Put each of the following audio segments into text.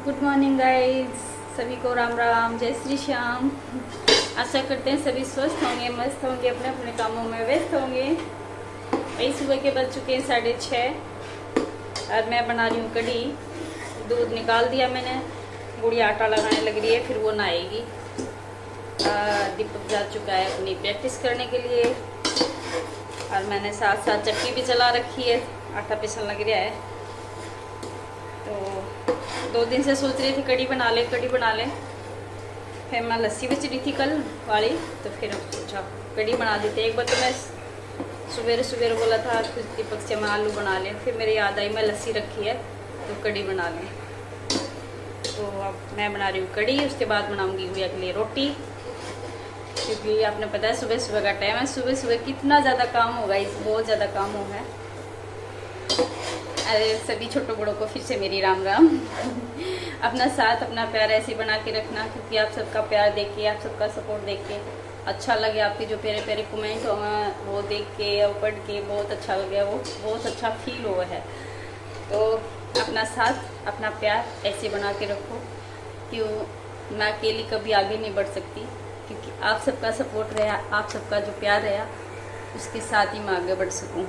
Good morning guys, सभी को राम राम, जय श्री श्याम। आशा करते हैं सभी स्वस्थ होंगे, मस्त होंगे, अपने अपने कामों में व्यस्त होंगे। वही सुबह के बज चुके हैं 6:30 और मैं बना रही हूँ कढ़ी। दूध निकाल दिया मैंने, गुड़िया आटा लगाने लग रही है, फिर वो नहाएगी। दीपक जा चुका है अपनी प्रैक्टिस करने के लिए और मैंने साथ साथ चक्की भी चला रखी है, आटा पिसन लग रहा है। तो 2 दिन से सोच रही थी कढ़ी बना ले। फिर मैं लस्सी बच रही थी कल वाली, तो फिर सोचा कढ़ी बना देते। एक बार तो मैं सवेरे बोला था कुछ दीपक से मैं आलू बना लें, फिर मेरी याद आई मैं लस्सी रखी है तो कढ़ी बना लें। तो अब मैं बना रही हूँ कढ़ी, उसके बाद बनाऊँगी गुड़िया के लिए रोटी, क्योंकि आपने पता है सुबह सुबह का टाइम है। सुबह कितना ज़्यादा काम होगा, बहुत ज़्यादा काम होगा। अरे सभी छोटों बड़ों को फिर से मेरी राम राम। अपना साथ अपना प्यार ऐसे बना के रखना, क्योंकि आप सबका प्यार देख के, आप सबका सपोर्ट देख के अच्छा लगे, आपके जो प्यारे प्यारे कमेंट हो वो देख के और पढ़ के बहुत अच्छा लगे, वो बहुत अच्छा फील हुआ है। तो अपना साथ अपना प्यार ऐसे बना के रखो कि मैं अकेली कभी आगे नहीं बढ़ सकती, क्योंकि आप सबका सपोर्ट रहा, आप सबका जो प्यार रहा, उसके साथ ही मैं आगे बढ़ सकूँ।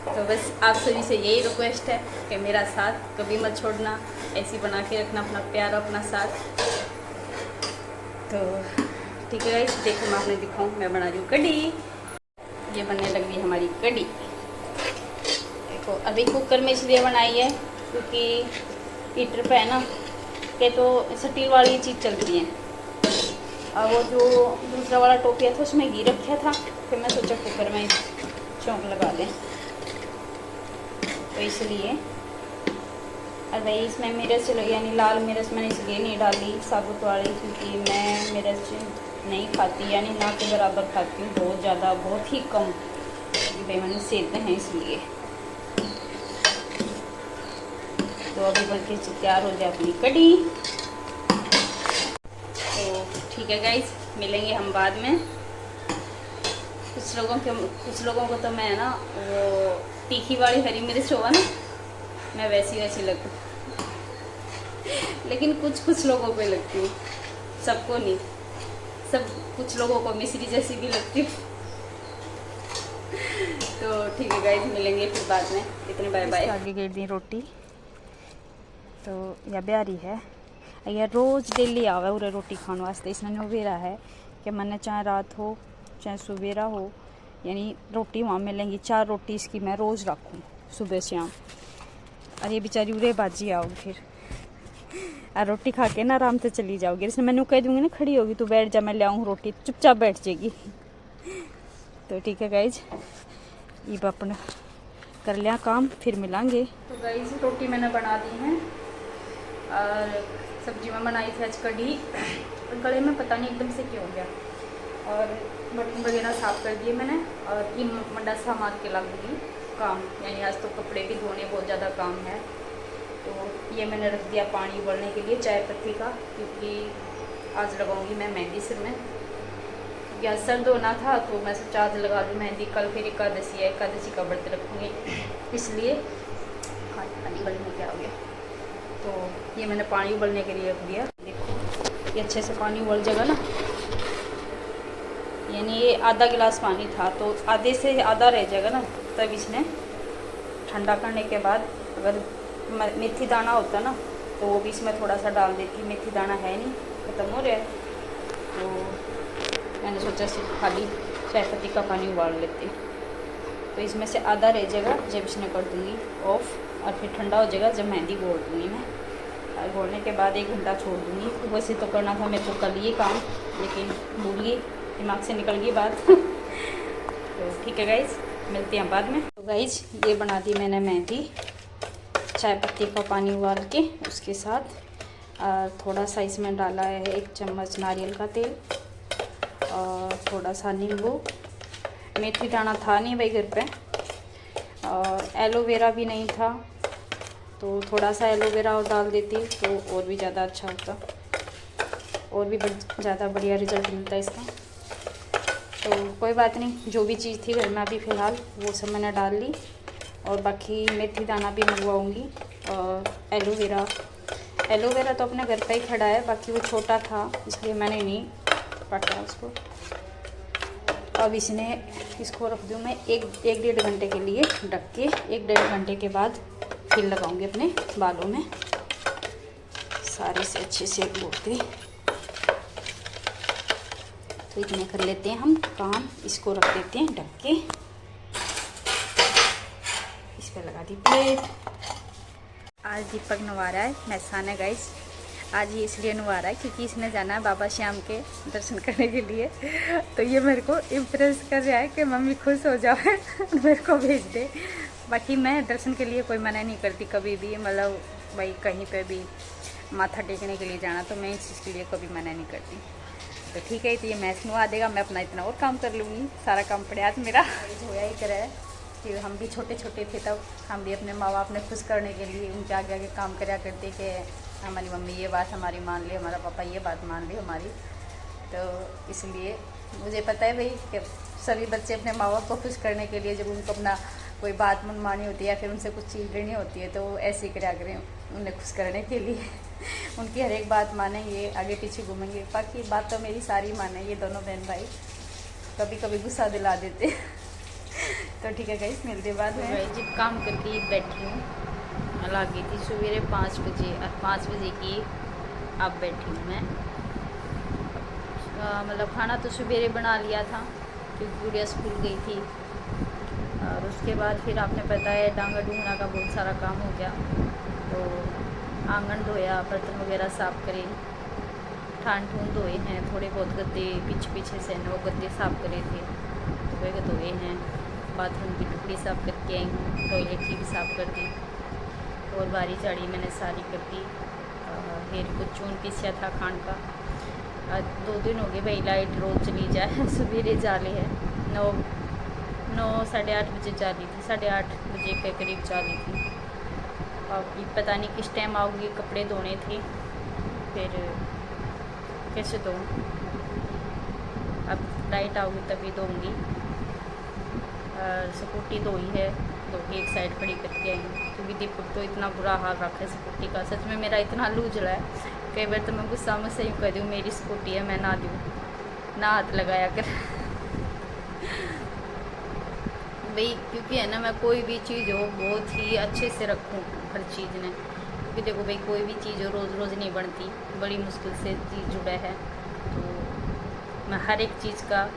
तो बस आप सभी से यही रिक्वेस्ट है कि मेरा साथ कभी मत छोड़ना, ऐसी बना के रखना अपना प्यार, अपना साथ। तो ठीक है गाइस, देखो मैं आपने दिखाऊँ, मैं बना रही हूँ कढ़ी। ये बनने लगी हमारी कढ़ी। देखो अभी कुकर में इसलिए बनाई है क्योंकि हीटर पे है ना कि तो स्टील वाली चीज़ चलती है, और वो जो दूसरा वाला टोपिया था उसमें घी रखा था, फिर मैं सोचा कुकर में चौंक लगा दें, तो इसलिए। और भाई इसमें मिर्च यानी लाल मिर्च मैंने इसलिए नहीं डाली साबुत वाली, क्योंकि मैं मिर्च नहीं खाती, यानी ना के बराबर खाती हूँ, बहुत ज़्यादा, बहुत ही कम, क्योंकि भाई मैंने सेहते हैं इसलिए। तो अभी बल्कि तैयार हो जाए अपनी कढ़ी। तो ठीक है गाइस, मिलेंगे हम बाद में। कुछ लोगों को तो मैं ना वो तीखी वाली हरी मिर्च होगा ना, मैं वैसी लगती, लेकिन कुछ लोगों को लगती हूँ, सबको नहीं, कुछ लोगों को मिश्री जैसी भी लगती हूँ। तो ठीक है गाइस, मिलेंगे फिर बाद में। इतने बाय बाय। आगे गिर दी रोटी, तो यह ब्यारी है, यह रोज़ डेली आवे उरे रोटी खाने वास्ते। इसने नोवेरा है कि मैंने चाहे रात हो चाहे सवेरा हो, यानी रोटी वहाँ मिलेंगी। 4 रोटी इसकी मैं रोज़ रखूँ सुबह शाम। और ये बेचारी उरे बाजी आओगी फिर, और रोटी खा के ना आराम से चली जाओगी। जैसे मैंने कह दूँगी ना खड़ी होगी तो बैठ जा, मैं ले आऊँ रोटी, चुपचाप बैठ जाएगी। तो ठीक है गाइज, ये अपना कर लिया काम, फिर मिलांगे। तो गाइज रोटी मैंने बना दी है और सब्जी में बनाई थी आज कढ़ी। गले में पता नहीं एकदम से क्यों हो गया, और बर्तन वगैरह साफ़ कर दिए मैंने, और ये मंडा सा मार के लगूंगी काम, यानी आज तो कपड़े भी धोने बहुत ज़्यादा काम है। तो ये मैंने रख दिया पानी उबलने के लिए चाय पत्ती का, क्योंकि आज लगाऊंगी मैं मेहंदी सिर में, क्योंकि आज सर धोना था, तो मैं सोचा आज लगा लूँ मेहंदी, कल फिर एकादशी है, एकादशी का व्रत रखूँगी, इसलिए पानी उबलने क्या हो गया। तो ये मैंने पानी उबलने के लिए रख दिया। देखो ये अच्छे से पानी उबल जाएगा ना, यानी ये आधा गिलास पानी था, तो आधे से आधा रह जाएगा ना, तब इसमें ठंडा करने के बाद अगर मेथी दाना होता ना तो वो भी इसमें थोड़ा सा डाल देती। मेथी दाना है नहीं, ख़त्म हो रहा है, तो मैंने सोचा सिर्फ खाली चाय पत्ती का पानी उबाल लेती। तो इसमें से आधा रह जाएगा जब इसने कर दूँगी ऑफ, और फिर ठंडा हो जाएगा जब मेहंदी घोल दूँगी मैं। और घोलने के बाद 1 घंटा छोड़ दूँगी। वैसे तो करना था मेरे को कल ये काम, लेकिन भूल गई, दिमाग से निकल गई बात। तो ठीक है गाइज, मिलते हैं बाद में। तो गाइज ये बना दी मैंने मेहंदी, चाय पत्ती का पानी उबाल के, उसके साथ और थोड़ा सा इसमें डाला है 1 चम्मच नारियल का तेल और थोड़ा सा नींबू। मेथी दाना था नहीं भाई घर पे, और एलोवेरा भी नहीं था, तो थोड़ा सा एलोवेरा और डाल देती तो और भी ज़्यादा अच्छा होता, और भी ज़्यादा बढ़िया रिजल्ट मिलता है इसका। तो कोई बात नहीं, जो भी चीज़ थी घर में अभी फ़िलहाल वो सब मैंने डाल ली, और बाकी मेथी दाना भी मंगवाऊँगी और एलोवेरा एलोवेरा तो अपने घर पे ही खड़ा है, बाकी वो छोटा था इसलिए मैंने नहीं काटा उसको। अब इसको रख दूँ मैं एक डेढ़ घंटे के लिए ढक के। 1-1.5 घंटे के बाद फिर लगाऊंगी अपने बालों में सारे से अच्छे से घोटे। तो इतने कर लेते हैं हम काम। इसको रख देते हैं ढक के। इस पर लगा दी प्लेट। आज दीपक नवा रहा है महसाना गाइस। आज ये इसलिए नवा रहा है क्योंकि इसने जाना है बाबा श्याम के दर्शन करने के लिए। तो ये मेरे को इम्प्रेस कर रहा है कि मम्मी खुश हो जाए मेरे को भेज दे। बाकी मैं दर्शन के लिए कोई मना नहीं करती कभी भी, मतलब भाई कहीं पे भी माथा टेकने के लिए जाना तो मैं इस चीज़ के लिए कभी मना नहीं करती। तो ठीक है, तो ये मैच नवा देगा, मैं अपना इतना और काम कर लूँगी। सारा काम पड़े आज मेरा होया ही करा है कि हम भी छोटे छोटे थे तब हम भी अपने माँ बाप ने खुश करने के लिए उनके आगे आगे काम कराया करते कि हमारी मम्मी ये बात हमारी मान ले, हमारा पापा ये बात मान ले हमारी। तो इसलिए मुझे पता है भाई कि सभी बच्चे अपने माँ बाप को खुश करने के लिए जब उनको अपना कोई बात मनमानी होती है या फिर उनसे कुछ चीज़ लेनी होती है तो ऐसे ही कराया करें उन्हें खुश करने के लिए। उनकी हर एक बात मानेंगे, आगे पीछे घूमेंगे। बाकी बात तो मेरी सारी मानेंगे, दोनों बहन भाई। कभी कभी गुस्सा दिला देते तो ठीक है गाइस, मिलते बाद में। भाई जी काम करके बैठी हूँ, लगी थी सवेरे 5 बजे और 5 बजे की अब बैठी हूँ मैं। मतलब खाना तो सवेरे बना लिया था क्योंकि गुड़िया स्कूल गई थी। और उसके बाद फिर आपने पता है डांगा डूंगना का बहुत सारा काम हो गया। तो आंगन धोया, बर्तन वगैरह साफ़ करे, ठान ठून धोए हैं, थोड़े बहुत गद्दे पीछे से न वो गद्दे साफ़ करे थे तो वह धोए हैं। बाथरूम की टुकड़ी साफ़ करके आई हूँ, टॉयलेट की भी साफ़ कर दी और बारी चाड़ी मैंने सारी कर दी। फिर कुछ चून पीसिया था खान का। 2 दिन हो गए भाई लाइट रोज़ चली जाए। सवेरे जाले है 9 साढ़े 8 बजे जाली थी, 8:30 बजे के करीब जाली थी। अब पता नहीं किस टाइम आऊँगी, कपड़े धोने थे फिर कैसे धोऊँ। अब लाइट आऊँगी तभी धोऊँगी। स्कूटी धोई है, तो एक साइड खड़ी करके आई हूँ क्योंकि दीपक तो इतना बुरा हाल रखा है स्कूटी का। सच में मेरा इतना लूज रहा है, कई बार तो मैं गुस्सा में से यूँ कह दूँ मेरी स्कूटी है मैं ना दूँ, ना हाथ लगाया कर भाई। क्योंकि है ना मैं कोई भी चीज़ हो बहुत ही अच्छे से रखूँ हर चीज़ ने। क्योंकि देखो भाई कोई भी चीज़ हो रोज़ रोज़ नहीं बनती, बड़ी मुश्किल से चीज़ जुड़ा है। तो मैं हर एक चीज़ का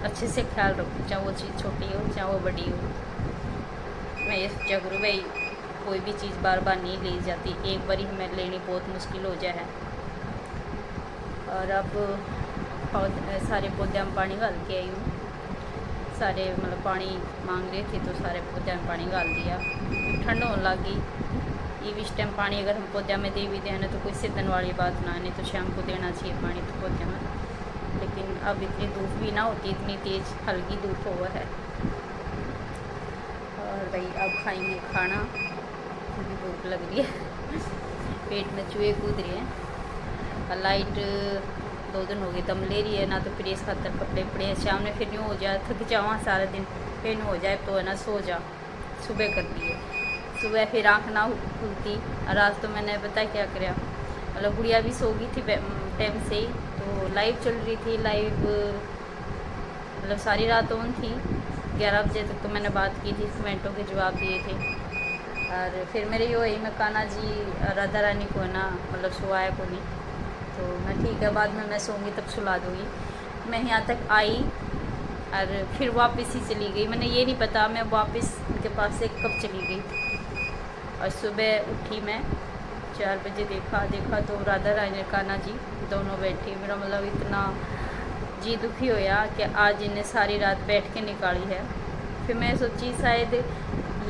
अच्छे से ख्याल रखूँ, चाहे वो चीज़ छोटी हो चाहे वो बड़ी हो। मैं ये सोचा करूँ भाई कोई भी चीज़ बार बार नहीं ली जाती, एक बार ही हमें लेनी बहुत मुश्किल हो जाए। और अब सारे पौधे में पानी डाल के आई हूँ। सारे मतलब पानी मांग रहे थे तो सारे पौधे में पानी डाल दिया। ठंड होने लगी, ये भी इस टाइम पानी अगर हम पौधे में दे भी दें तो कोई सिद्धन वाली बात ना, नहीं तो शाम को देना चाहिए पानी तो पौधे में। लेकिन अब इतनी धूप भी ना होती, इतनी तेज़ हल्की धूप हुआ है। और भाई अब खाएंगे खाना क्योंकि भूख लग रही है पेट में चूहे कूद रहे हैं। और लाइट 2 दिन हो गए दम ले रही है ना, तो प्रेस खातर कपड़े पड़े हैं। शाम में फिर यूँ हो जाए थक जावा सारा दिन, फिर हो जाए तो है ना सो जा। सुबह कर दिए, सुबह फिर आँख ना खुलती। और आज तो मैंने पता क्या कराया, मतलब गुड़िया भी सो गई थी टाइम से ही। तो लाइव चल रही थी, लाइव मतलब सारी रात ऑन थी। 11 बजे तक तो मैंने बात की थी, कमेंटों के जवाब दिए थे। और फिर मेरे ये वही मैं कान्हा जी राधा रानी को ना मतलब सुलाया को नहीं, तो मैं ठीक है बाद में मैं सोऊंगी तब सुला दूँगी। मैं यहाँ तक आई और फिर वापस ही चली गई। मैंने ये नहीं पता मैं वापस उनके पास से कब चली गई। और सुबह उठी मैं 4 बजे, देखा तो राधा रानी कान्हा जी दोनों बैठे। मेरा मतलब इतना जी दुखी होया कि आज इन्हें सारी रात बैठ के निकाली है। फिर मैं सोची शायद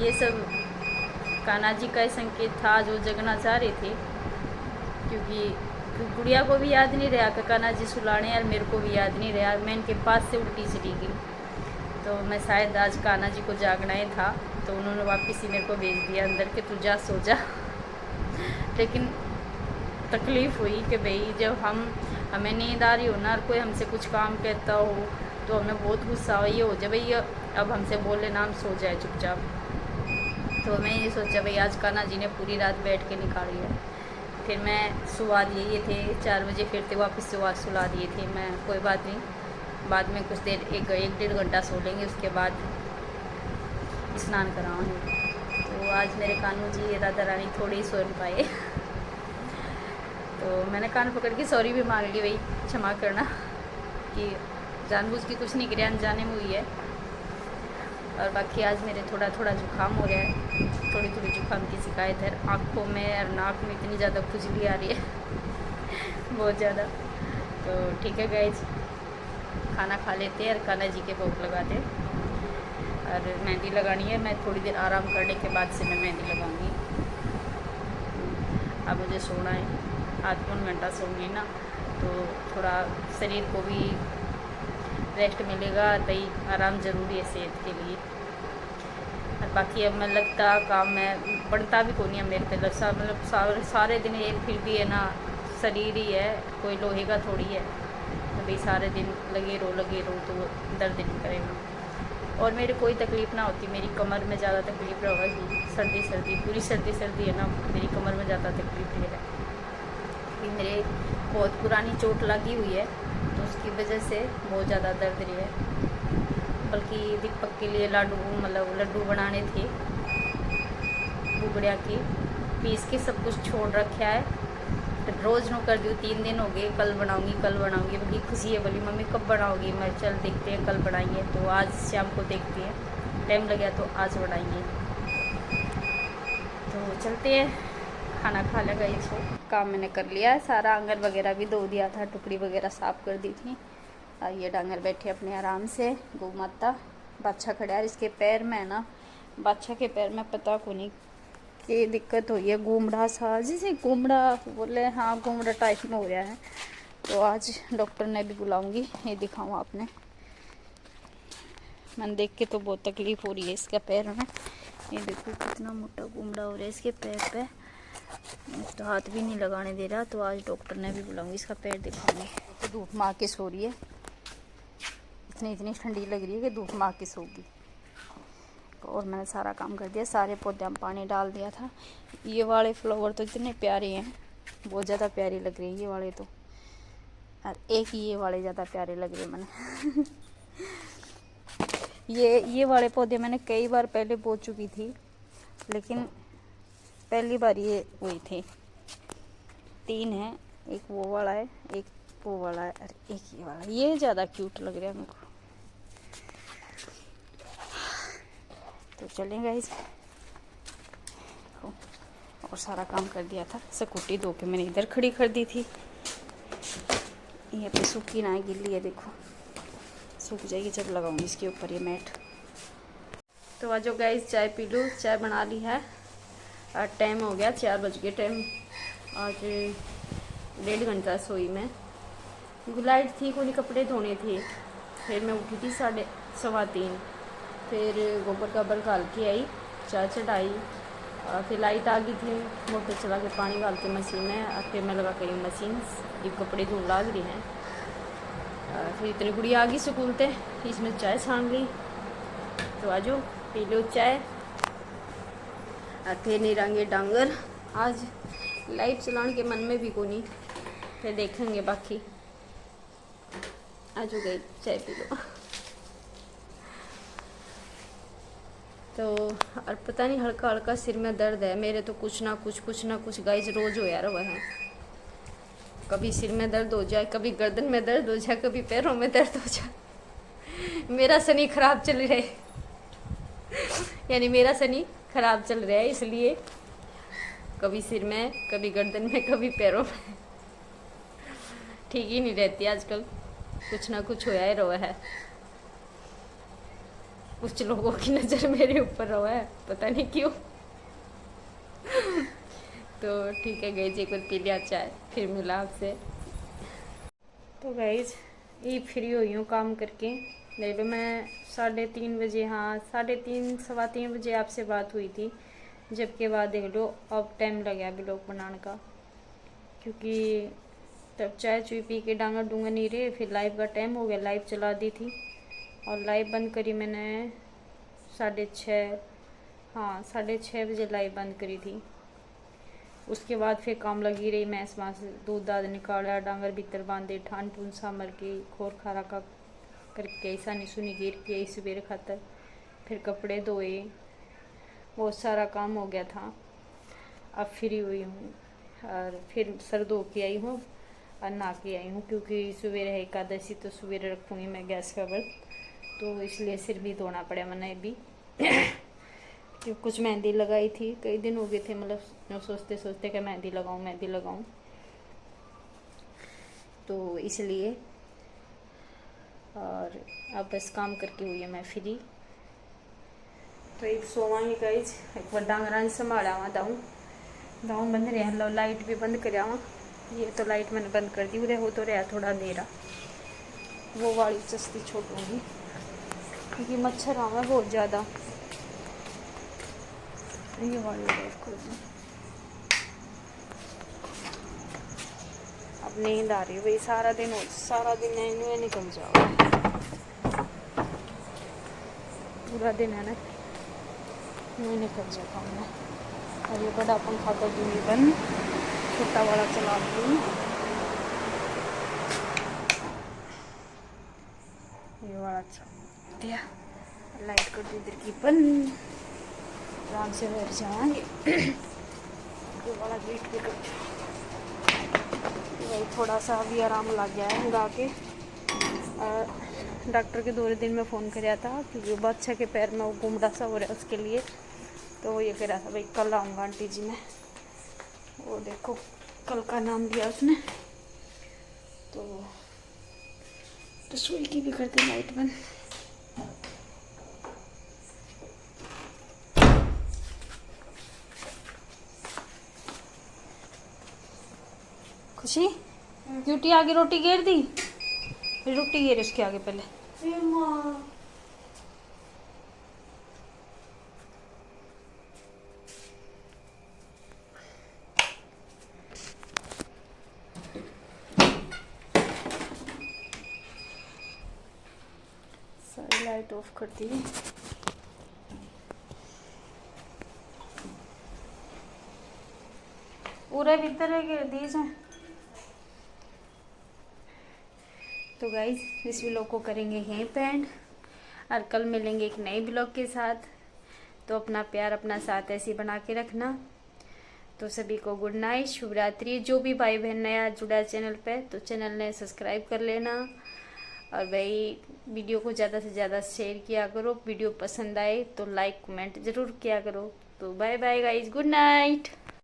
ये सब कान्हा जी का ही संकेत था जो जगना चाह रहे थे। क्योंकि गुड़िया को भी याद नहीं रहा कि कान्हा जी सुलाने, और मेरे को भी याद नहीं रहा। मैं इनके पास से उल्टी चली गई। तो मैं शायद आज कान्हा जी को जागना ही था, तो उन्होंने वापस ही मेरे को भेज दिया अंदर के तू जा सो जा। लेकिन तकलीफ़ हुई कि भाई जब हमें नींद आ रही हो ना और कोई हमसे कुछ काम कहता हो तो हमें बहुत गुस्सा हो, ये हो जाए भाई अब हमसे बोले ना हम सो जाए चुपचाप। तो मैं ये सोचा भाई आज कान्हा जी ने पूरी रात बैठ के निकाली है। फिर मैं सुला दिए थे 4 बजे, फिर थे वापस से सुला दिए थे मैं। कोई बात नहीं, बाद में कुछ देर एक डेढ़ घंटा सो लेंगे, उसके बाद स्नान कराऊँगी। तो आज मेरे कानू जी राधा रानी थोड़ी ही सो पाए तो मैंने कान पकड़ के सॉरी भी मांग ली, भाई क्षमा करना कि जानबूझ के कुछ नहीं किया, अनजाने में हुई है। और बाकी आज मेरे थोड़ा थोड़ा जुकाम हो रहा है, थोड़ी थोड़ी जुकाम की शिकायत है। आँखों में और नाक में इतनी ज़्यादा खुजली आ रही है बहुत ज़्यादा। तो ठीक है गाइज, खाना खा लेते हैं और कान्हा जी के भोग लगाते हैं। और मेहंदी लगानी है, मैं थोड़ी देर आराम करने के बाद से मैं मेहंदी लगाऊंगी। अब मुझे सोना है, आध पौन घंटा सोऊंगी ना, तो थोड़ा शरीर को भी रेस्ट मिलेगा। भाई आराम ज़रूरी है सेहत के लिए। और बाकी अब मैं लगता काम में बढ़ता भी नहीं है मेरे पे, मतलब सारे दिन ये फिर भी है ना, शरीर ही है, कोई लोहे का थोड़ी है। तो भाई सारे दिन लगे रहो तो दर्द नहीं करेगा। और मेरे कोई तकलीफ़ ना होती, मेरी कमर में ज़्यादा तकलीफ़ होगी, सर्दी पूरी सर्दी है ना, मेरी कमर में ज़्यादा तकलीफ़ है। मेरे बहुत पुरानी चोट लगी हुई है, तो उसकी वजह से बहुत ज़्यादा दर्द रही है। बल्कि दीपक के लिए लड्डू बनाने थे, बुगड़िया के पीस के सब कुछ छोड़ रखा है। तो रोज़ नो कर दूँ, 3 दिन हो गए, कल बनाऊंगी बल्कि खुशी है, बोली मम्मी कब बनाओगी। मैं चल देखते हैं, कल बनाएंगे। तो आज शाम को देखते हैं, टाइम लगे तो आज बनाएंगे। तो चलते हैं, खाना खा लेगा इसको। काम मैंने कर लिया है सारा, आंगन वगैरह भी धो दिया था, टुकड़ी वगैरह साफ़ कर दी थी। और ये डांगर बैठे अपने आराम से, गौ माता। बादशाह खड़ा है, इसके पैर में है ना, बादशाह के पैर में पता को नहीं कि दिक्कत हुई है, गुमड़ा सा, जिसे गुमड़ा बोले, हाँ गुमड़ा टाइप में हो गया है। तो आज डॉक्टर ने भी बुलाऊंगी, ये दिखाऊँ आपने। मैंने देख के तो बहुत तकलीफ़ हो रही है इसके पैर में। ये देखो कितना मोटा गुमड़ा हो रहा है इसके पैर पे, तो हाथ भी नहीं लगाने दे रहा। तो आज डॉक्टर ने भी बुलाऊंगी, इसका पैर दिखाऊंगी। तो धूप में आके सो रही है, इतनी ठंडी लग रही है कि धूप में आके सोगी। और मैंने सारा काम कर दिया, सारे पौधे में पानी डाल दिया था। ये वाले फ्लावर तो इतने प्यारे हैं, बहुत ज़्यादा प्यारे लग रहे हैं ये वाले तो। और एक ही ये वाले ज़्यादा प्यारे लग रहे हैं मैंने ये वाले पौधे मैंने कई बार पहले बो चुकी थी, लेकिन पहली बार ये हुई थे। 3 हैं, एक वो वाला है, एक वो वाला है, और एक ये वाला। ये ज़्यादा क्यूट लग रहा है मेरे को। तो चलें गाइस, और सारा काम कर दिया था। स्कूटी धो के मैंने इधर खड़ी कर दी थी। ये पे सूखी ना गिल्ली है, देखो सूख जाएगी जब लगाऊंगी इसके ऊपर ये मैट। तो आज जो गाइस चाय पी लो, चाय बना ली है। और टाइम हो गया 4 बज गए टाइम। आज 1.5 घंटा सोई मैं, लाइट थी, कोई कपड़े धोने थे। फिर मैं उठी थी 3:15, फिर गोबर का घाल के आई, चाय चढ़ाई। और फिर लाइट आ गई थी, मोटर चला के पानी डाल के मशीन में। और फिर मैं लगा कर मशीन, ये कपड़े धो लाग रही हैं। फिर इतनी गुड़ी आ गई स्कूल से, इसमें चाय छान ली। तो आजो पी लो चाय। फिर नहीं रहेंगे डांगर, आज लाइट चलाने के मन में भी को नहीं, फिर देखेंगे बाकी। आज हो गई, चाय पी लो। तो और पता नहीं हल्का हल्का सिर में दर्द है मेरे, तो कुछ ना कुछ गाइस रोज हो यार वह है। कभी सिर में दर्द हो जाए, कभी गर्दन में दर्द हो जाए, कभी पैरों में दर्द हो जाए। मेरा शनि खराब चल रहा है यानी मेरा शनि खराब चल रहा है, इसलिए कभी सिर में, कभी गर्दन में, कभी पैरों में। ठीक ही नहीं रहती आजकल, कुछ ना कुछ होया ही रहा है। कुछ लोगों की नज़र मेरे ऊपर रहा है, पता नहीं क्यों। तो ठीक है गाइज, एक बार पी लिया चाय, फिर मिला आपसे। तो गाइज ये फ्री हुई हूँ काम करके। नहीं तो मैं 3:30 बजे, हाँ 3:30 सवा 3 बजे आपसे बात हुई थी। जबकि बाद देख लो अब टाइम लग गया ब्लॉग बनाने का, क्योंकि तब चाय चुई पी के डांगा डूंगा नहीं रहे। फिर लाइव का टाइम हो गया, लाइव चला दी थी और लाइव बंद करी मैंने 6:30, हाँ 6:30 बजे लाइव बंद करी थी। उसके बाद फिर काम लगी रही, मैस मास दूध दाद निकाला, डांगर भीतर बांधे, ठान टून सामर के खोर खारा का करके ऐसा निसुनी गिर के सवेरे खातर, फिर कपड़े धोए, बहुत सारा काम हो गया था। अब फ्री हुई हूँ और फिर सर धो के आई हूँ और नहा के आई हूँ, क्योंकि सवेरे है एकादशी तो सवेरे रखूँगी मैं गैस का व्रत, तो इसलिए सिर भी धोना पड़ा मैंने भी। कि कुछ मेहंदी लगाई थी, कई दिन हो गए थे, मतलब सोचते सोचते कि मेहंदी लगाऊं, तो इसलिए। और अब बस काम करके हुई है मैं फ्री। तो एक सोवा ही गाइज, एक बार डांगरा संभाला हुआ दाऊँ बंद रहा, लो लाइट भी बंद कर हुआ। ये तो लाइट मैंने बंद कर दी, उधर हो तो रहा थोड़ा अंधेरा, वो वाली चस्ती छोड़ूंगी क्योंकि मच्छर आ है बहुत ज़्यादा। ये वाली खोल दूँ। अब नींद आ रही है भाई, सारा दिन इन्हें निकल जाओ, पूरा दिन है ना, यूँ निकल जाता हूँ मैं। और ये बड़ा पंखा कर दूँगी बंद, छोटा वाला चला दूँगी। ये वाला चला दिया, लाइट कर दी इधर की बंद, आराम से बैठ जाएंगे। ये वाला गेट भी कर, वही थोड़ा सा अभी आराम लग गया है गा के। डॉक्टर के 2 दिन में फ़ोन कराया था क्योंकि बच्चा के पैर में वो गुमड़ा सा हो रहा है, उसके लिए। तो वो ये कह रहा था भाई कल आऊँगा आंटी जी मैं, वो देखो कल का नाम दिया उसने। तो रसोई की भी करते लाइट बंद। खुशी ड्यूटी आगे रोटी घेर दी, रोटी घेर उसके आगे पहले। सारी लाइट ऑफ कर दी। पूरे भीतर है घेर दी इसमें। तो गाइज इस व्लॉग को करेंगे यहीं पे एंड, और कल मिलेंगे एक नए ब्लॉग के साथ। तो अपना प्यार अपना साथ ऐसे ही बना के रखना। तो सभी को गुड नाइट, शुभ रात्रि। जो भी भाई बहन नया जुड़ा चैनल पे, तो चैनल ने सब्सक्राइब कर लेना। और भाई वीडियो को ज़्यादा से ज़्यादा शेयर किया करो, वीडियो पसंद आए तो लाइक कमेंट ज़रूर किया करो। तो bye bye guys, good night.